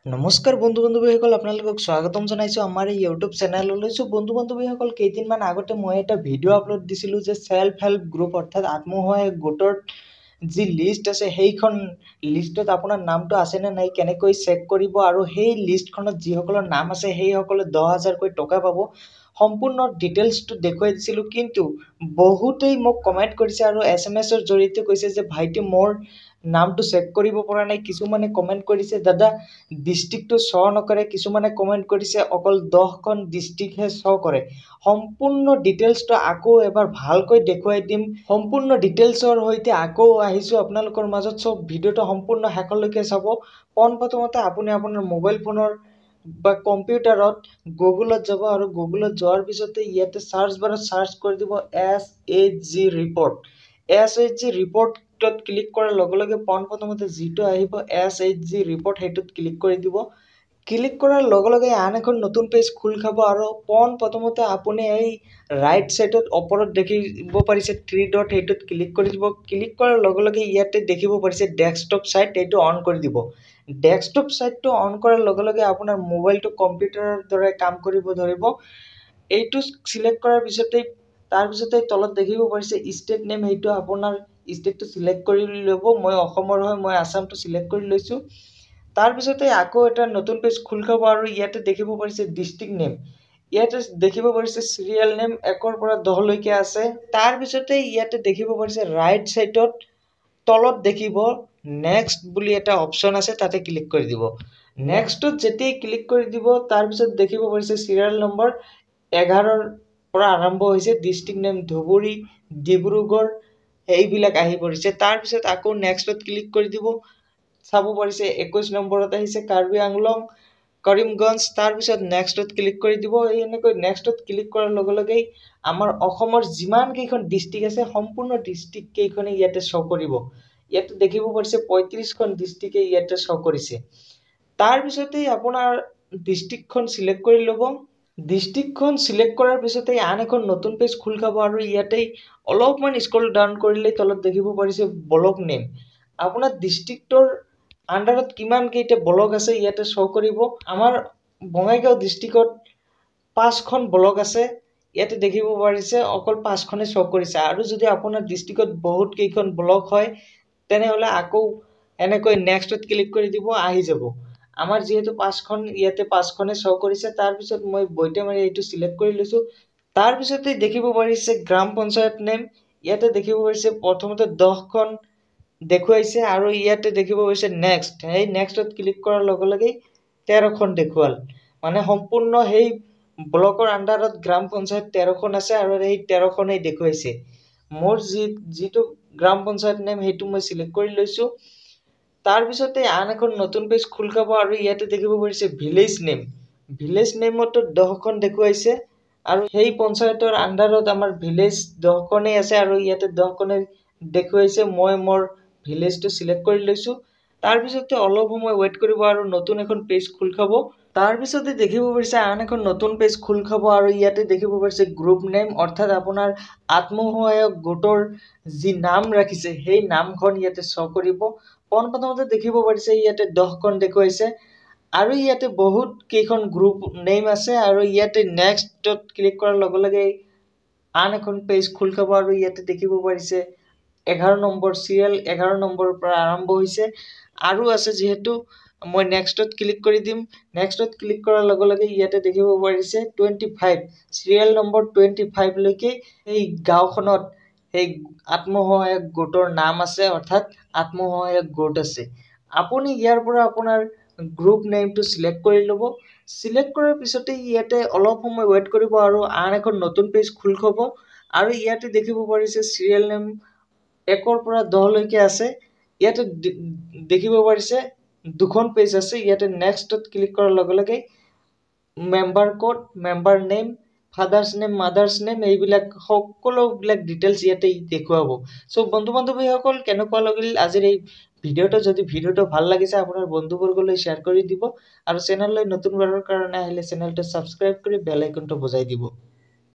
নমস্কাৰ বন্ধু বান্ধৱীসকল, আপোনালোকক স্বাগতম জনাইছোঁ আমাৰ এই ইউটিউব চেনেললৈ। বন্ধু বান্ধৱীসকল, কেইদিনমান আগতে মই এটা ভিডিঅ' আপলোড দিছিলোঁ যে ছেল্ফ হেল্প গ্ৰুপ অৰ্থাৎ আত্মসহায়ক গোটৰ যি লিষ্ট আছে সেইখন লিষ্টত আপোনাৰ নামটো আছেনে নাই কেনেকৈ চেক কৰিব, আৰু সেই লিষ্টখনত যিসকলৰ নাম আছে সেইসকলে 10,000কৈ টকা পাব। সম্পূৰ্ণ ডিটেইলছটো দেখুৱাই দিছিলোঁ, কিন্তু বহুতেই মোক কমেণ্ট কৰিছে আৰু SMS ৰ জৰিয়তে কৈছে যে ভাইটি মোৰ নামটো চেক কৰিব পৰা নাই। কিছুমানে কমেণ্ট কৰিছে দাদা ডিষ্ট্ৰিক্টটো শ্ব' নকৰে, কিছুমানে কমেণ্ট কৰিছে অকল 10খন ডিষ্ট্ৰিক্টহে শ্ব' কৰে। সম্পূৰ্ণ ডিটেইলছটো আকৌ এবাৰ ভালকৈ দেখুৱাই দিম। সম্পূৰ্ণ ডিটেইলছৰ সৈতে আকৌ আহিছোঁ আপোনালোকৰ মাজত। চব ভিডিঅ'টো সম্পূৰ্ণ শেষলৈকে চাব। পোনপ্ৰথমতে আপুনি আপোনাৰ মোবাইল ফোনৰ বা কম্পিউটাৰত গুগলত যাব, আৰু গুগলত যোৱাৰ পিছতে ইয়াতে চাৰ্চ বাৰত চাৰ্চ কৰি দিব SHG ৰিপৰ্ট। SHG ৰিপৰ্টত ক্লিক কৰাৰ লগে লগে পোনপ্ৰথমতে যিটো আহিব SHG ৰিপৰ্ট সেইটোত ক্লিক কৰি দিব। ক্লিক কৰাৰ লগে লগে আন এখন নতুন পেজ খোল খাব, আৰু পোনপ্ৰথমতে আপুনি এই ৰাইট ছাইডত ওপৰত দেখিব পাৰিছে 3 ডট, সেইটোত ক্লিক কৰি দিব। ক্লিক কৰাৰ লগে লগে ইয়াতে দেখিব পাৰিছে ডেস্কটপ ছাইট, এইটো অন কৰি দিব। ডেস্কটপ ছাইটটো অন কৰাৰ লগে লগে আপোনাৰ মোবাইলটো কম্পিউটাৰৰ দৰে কাম কৰিব ধৰিব। এইটো চিলেক্ট কৰাৰ পিছতেই তাৰপিছতে তলত দেখিব পাৰিছে ষ্টেট নেম, সেইটো আপোনাৰ ষ্টেটটো চিলেক্ট কৰি ল'ব। মই অসমৰ হয়, মই আছামটো চিলেক্ট কৰি লৈছোঁ। তাৰপিছতে আকৌ এটা নতুন পেজ খোল খাব, আৰু ইয়াতে দেখিব পাৰিছে ডিষ্ট্ৰিক্ট নেম। ইয়াতে দেখিব পাৰিছে চিৰিয়েল নেম 1ৰ পৰা 10লৈকে আছে। তাৰপিছতে ইয়াতে দেখিব পাৰিছে ৰাইট ছাইডত তলত দেখিব নেক্সট বুলি এটা অপশ্যন আছে, তাতে ক্লিক কৰি দিব। নেক্সটত যেতিয়াই ক্লিক কৰি দিব তাৰপিছত দেখিব পাৰিছে চিৰিয়েল নম্বৰ 11ৰ পৰা আৰম্ভ হৈছে, ডিষ্ট্ৰিক্ট নেম ধুবুৰী, ডিব্ৰুগড় এইবিলাক আহি পৰিছে। তাৰপিছত আকৌ নেক্সটত ক্লিক কৰি দিব। চাব পাৰিছে 21 নম্বৰত আহিছে কাৰ্বি আংলং, কৰিমগঞ্জ। তাৰপিছত নেক্সটত ক্লিক কৰি দিব। এই এনেকৈ নেক্সটত ক্লিক কৰাৰ লগে লগেই আমাৰ অসমৰ যিমান কেইখন ডিষ্ট্ৰিক্ট আছে সম্পূৰ্ণ ডিষ্ট্ৰিক্ট কেইখনে ইয়াতে শ্ব' কৰিব। ইয়াতে দেখিব পাৰিছে 35খন ডিষ্ট্ৰিক্টে ইয়াতে শ্ব' কৰিছে। তাৰপিছতেই আপোনাৰ ডিষ্ট্ৰিক্টখন চিলেক্ট কৰি ল'ব। ডিষ্ট্ৰিক্টখন চিলেক্ট কৰাৰ পিছতে আন এখন নতুন পেজ খোল খাব, আৰু ইয়াতেই অলপমান স্ক্ৰল ডাউন কৰিলে তলত দেখিব পাৰিছে ব্লক নেম। আপোনাৰ ডিষ্ট্ৰিক্টৰ আণ্ডাৰত কিমান কেইটা ব্লক আছে ইয়াতে শ্ব' কৰিব। আমাৰ বঙাইগাঁও ডিষ্ট্ৰিক্টত 5খন ব্লক আছে, ইয়াতে দেখিব পাৰিছে অকল 5খনে শ্ব' কৰিছে। আৰু যদি আপোনাৰ ডিষ্ট্ৰিক্টত বহুত কেইখন ব্লক হয় তেনেহ'লে আকৌ এনেকৈ নেক্সটত ক্লিক কৰি দিব, আহি যাব। আমাৰ যিহেতু 5খন, ইয়াতে 5খনে শ্ব' কৰিছে। তাৰপিছত মই বৈতামাৰী এইটো চিলেক্ট কৰি লৈছোঁ। তাৰপিছতে দেখিব পাৰিছে গ্ৰাম পঞ্চায়ত নেম। ইয়াতে দেখিব পাৰিছে প্ৰথমতে 10খন দেখুৱাইছে, আৰু ইয়াতে দেখিব পাৰিছে নেক্সট। সেই নেক্সটত ক্লিক কৰাৰ লগে লগেই 13খন দেখুৱাল। মানে সম্পূৰ্ণ সেই ব্লকৰ আণ্ডাৰত গ্ৰাম পঞ্চায়ত 13খন আছে, আৰু সেই 13খনেই দেখুৱাইছে। মোৰ যিটো গ্ৰাম পঞ্চায়ত নেম সেইটো মই চিলেক্ট কৰি লৈছোঁ। তাৰপিছতে আন এখন নতুন পেজ খোল খাব, আৰু ইয়াতে দেখিব পাৰিছে ভিলেজ নেম। ভিলেজ নেমতো 10খন দেখুৱাইছে, আৰু সেই পঞ্চায়তৰ আণ্ডাৰত আমাৰ ভিলেজ 10খনেই আছে, আৰু ইয়াতে 10খনে দেখুৱাইছে। মই মোৰ ভিলেজটো চিলেক্ট কৰি লৈছোঁ। তাৰপিছতে অলপ সময় ৱেইট কৰিব, আৰু নতুন এখন পেজ খোল খাব। তাৰপিছতে দেখিব পাৰিছে আন এখন নতুন পেজ খোল খাব, আৰু ইয়াতে দেখিব পাৰিছে গ্ৰুপ নেম, অৰ্থাৎ আপোনাৰ আত্মসহায়ক গোটৰ যি নাম ৰাখিছে সেই নামখন ইয়াতে শ্ব' কৰিব। পোনপ্ৰথমতে দেখিব পাৰিছে ইয়াতে 10খন দেখুৱাইছে, আৰু ইয়াতে বহুত কেইখন গ্ৰুপ নেম আছে। আৰু ইয়াতে নেক্সটত ক্লিক কৰাৰ লগে লগে আন এখন পেজ খোল খাব, আৰু ইয়াতে দেখিব পাৰিছে 11 নম্বৰ চিৰিয়েল 11 নম্বৰৰ পৰা আৰম্ভ হৈছে, আৰু আছে যিহেতু মই নেক্সটত ক্লিক কৰি দিম। নেক্সটত ক্লিক কৰাৰ লগে লগে ইয়াতে দেখিব পাৰিছে 25 চিৰিয়েল নম্বৰ 25লৈকে এই গাঁওখনত সেই আত্মসহায়ক গোটৰ নাম আছে, অৰ্থাৎ আত্মসহায়ক গোট আছে। আপুনি ইয়াৰ পৰা আপোনাৰ গ্ৰুপ নেমটো চিলেক্ট কৰি ল'ব। চিলেক্ট কৰাৰ পিছতে ইয়াতে অলপ সময় ৱেইট কৰিব, আৰু আন এখন নতুন পেজ খোল খাব, আৰু ইয়াতে দেখিব পাৰিছে চিৰিয়েল নেম 1ৰ পৰা 10লৈকে আছে। ইয়াতে দেখিব পাৰিছে 2খন পেজ আছে। ইয়াতে নেক্সটত ক্লিক কৰাৰ লগে লগে member code, member name, father's name, mothers name এইবিলাক সকলোবিলাক ডিটেইলছ ইয়াতে দেখুৱাব। চ' বন্ধু বান্ধৱীসকল, কেনেকুৱা লাগিল আজিৰ এই ভিডিঅ'টো? যদি ভিডিঅ'টো ভাল লাগিছে আপোনাৰ বন্ধুবৰ্গলৈ শ্বেয়াৰ কৰি দিব, আৰু চেনেললৈ নতুনবাৰৰ কাৰণে আহিলে চেনেলটো ছাবস্ক্ৰাইব কৰি বেল আইকনটো বজাই দিব।